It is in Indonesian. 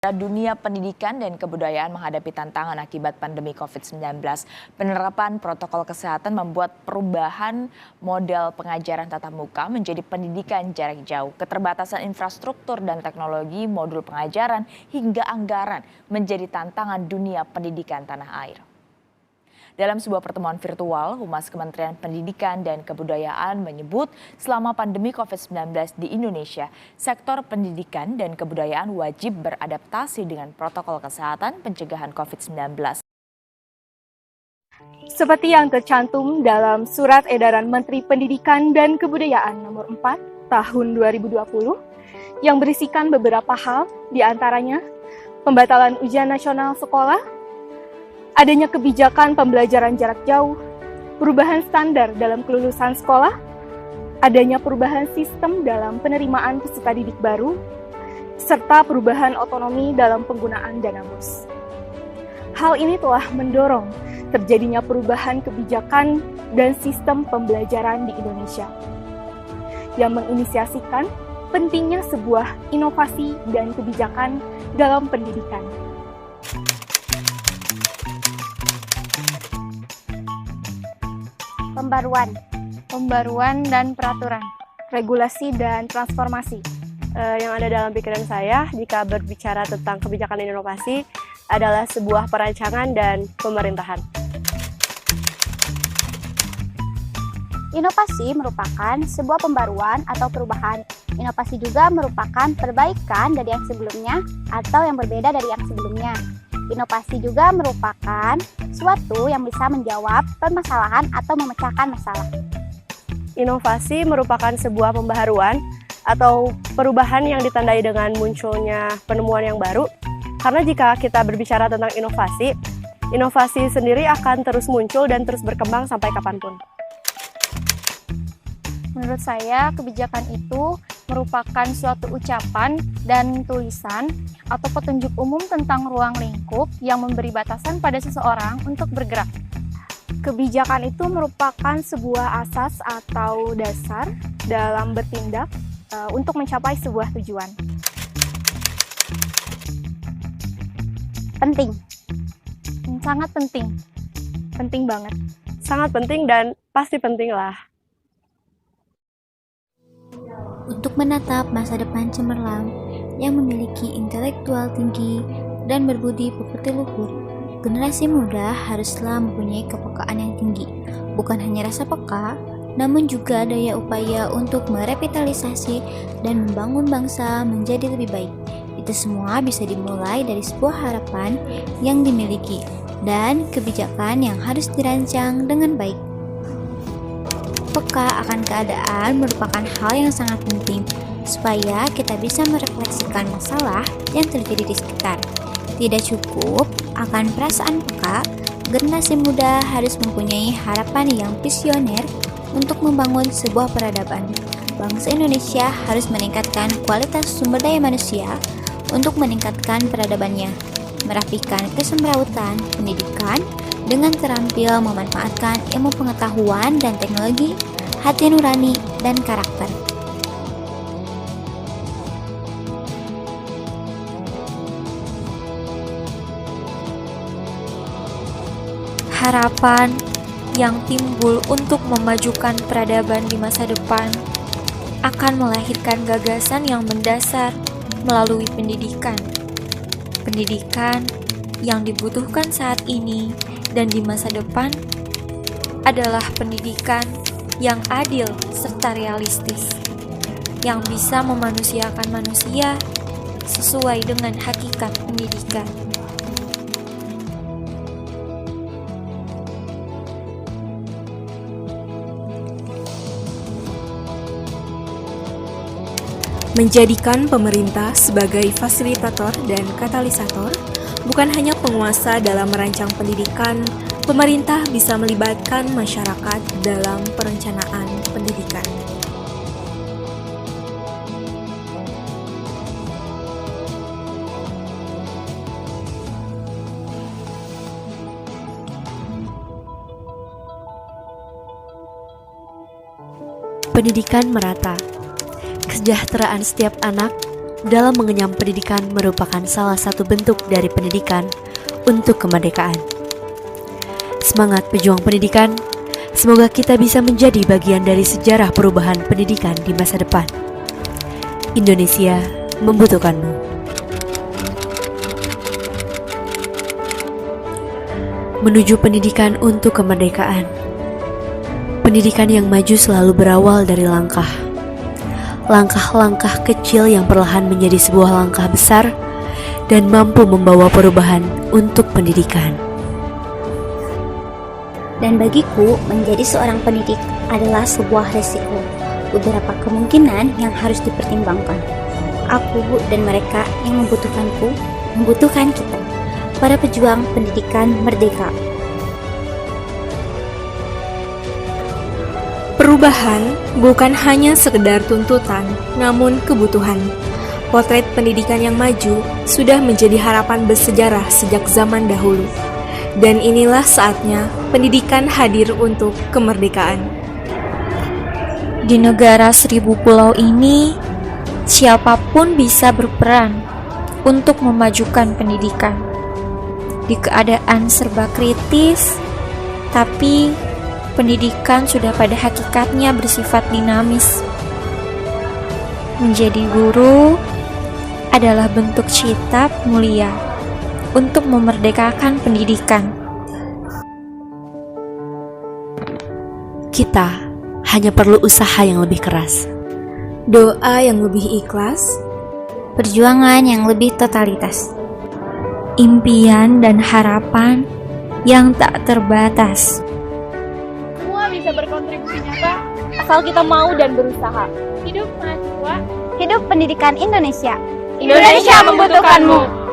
Dunia pendidikan dan kebudayaan menghadapi tantangan akibat pandemi COVID-19. Penerapan protokol kesehatan membuat perubahan model pengajaran tatap muka menjadi pendidikan jarak jauh. Keterbatasan infrastruktur dan teknologi, modul pengajaran, hingga anggaran menjadi tantangan dunia pendidikan tanah air. Dalam sebuah pertemuan virtual, Humas Kementerian Pendidikan dan Kebudayaan menyebut selama pandemi COVID-19 di Indonesia, sektor pendidikan dan kebudayaan wajib beradaptasi dengan protokol kesehatan pencegahan COVID-19. Seperti yang tercantum dalam Surat Edaran Menteri Pendidikan dan Kebudayaan Nomor 4 Tahun 2020 yang berisikan beberapa hal, diantaranya pembatalan ujian nasional sekolah, adanya kebijakan pembelajaran jarak jauh, perubahan standar dalam kelulusan sekolah, adanya perubahan sistem dalam penerimaan peserta didik baru, serta perubahan otonomi dalam penggunaan dana BOS. Hal ini telah mendorong terjadinya perubahan kebijakan dan sistem pembelajaran di Indonesia, yang menginisiasikan pentingnya sebuah inovasi dan kebijakan dalam pendidikan. Pembaruan dan peraturan, regulasi dan transformasi. Yang ada dalam pikiran saya jika berbicara tentang kebijakan dan inovasi adalah sebuah perancangan dan pemerintahan. Inovasi merupakan sebuah pembaruan atau perubahan. Inovasi juga merupakan perbaikan dari yang sebelumnya atau yang berbeda dari yang sebelumnya. Inovasi juga merupakan suatu yang bisa menjawab permasalahan atau memecahkan masalah. Inovasi merupakan sebuah pembaharuan atau perubahan yang ditandai dengan munculnya penemuan yang baru. Karena jika kita berbicara tentang inovasi, inovasi sendiri akan terus muncul dan terus berkembang sampai kapanpun. Menurut saya, kebijakan itu merupakan suatu ucapan dan tulisan atau petunjuk umum tentang ruang lingkup yang memberi batasan pada seseorang untuk bergerak. Kebijakan itu merupakan sebuah asas atau dasar dalam bertindak untuk mencapai sebuah tujuan. Penting. Sangat penting. Penting banget. Sangat penting dan pasti penting lah. Untuk menatap masa depan cemerlang yang memiliki intelektual tinggi dan berbudi pekerti luhur, generasi muda haruslah mempunyai kepekaan yang tinggi, bukan hanya rasa peka, namun juga daya upaya untuk merevitalisasi dan membangun bangsa menjadi lebih baik. Itu semua bisa dimulai dari sebuah harapan yang dimiliki dan kebijakan yang harus dirancang dengan baik. Peka akan keadaan merupakan hal yang sangat penting supaya kita bisa merefleksikan masalah yang terjadi di sekitar. Tidak cukup akan perasaan peka, generasi muda harus mempunyai harapan yang visioner untuk membangun sebuah peradaban. Bangsa Indonesia harus meningkatkan kualitas sumber daya manusia untuk meningkatkan peradabannya, merapikan kesemrautan pendidikan dengan terampil memanfaatkan ilmu pengetahuan dan teknologi, hati nurani, dan karakter. Harapan yang timbul untuk memajukan peradaban di masa depan akan melahirkan gagasan yang mendasar melalui pendidikan. Pendidikan yang dibutuhkan saat ini dan di masa depan adalah pendidikan yang adil serta realistis, yang bisa memanusiakan manusia sesuai dengan hakikat pendidikan. Menjadikan pemerintah sebagai fasilitator dan katalisator, bukan hanya penguasa dalam merancang pendidikan, pemerintah bisa melibatkan masyarakat dalam perencanaan pendidikan. Pendidikan merata. Kesejahteraan setiap anak dalam mengenyam pendidikan merupakan salah satu bentuk dari pendidikan untuk kemerdekaan. Semangat pejuang pendidikan, semoga kita bisa menjadi bagian dari sejarah perubahan pendidikan di masa depan. Indonesia membutuhkanmu. Menuju pendidikan untuk kemerdekaan. Pendidikan yang maju selalu berawal dari langkah-langkah kecil yang perlahan menjadi sebuah langkah besar dan mampu membawa perubahan untuk pendidikan. Dan bagiku, menjadi seorang pendidik adalah sebuah resiko, beberapa kemungkinan yang harus dipertimbangkan. Aku dan mereka yang membutuhkanku, membutuhkan kita, para pejuang pendidikan merdeka. Perubahan bukan hanya sekedar tuntutan, namun kebutuhan. Potret pendidikan yang maju sudah menjadi harapan bersejarah sejak zaman dahulu. Dan inilah saatnya pendidikan hadir untuk kemerdekaan. Di negara 1000 pulau ini, siapapun bisa berperan untuk memajukan pendidikan. Di keadaan serba kritis, tapi pendidikan sudah pada hakikatnya bersifat dinamis. Menjadi guru adalah bentuk cita mulia untuk memerdekakan pendidikan. Kita hanya perlu usaha yang lebih keras, Doa yang lebih ikhlas, Perjuangan yang lebih totalitas. Impian dan harapan yang tak terbatas. Semua bisa berkontribusi nyata asal kita mau dan berusaha. Hidup mahasiswa, Hidup pendidikan Indonesia. Indonesia membutuhkanmu.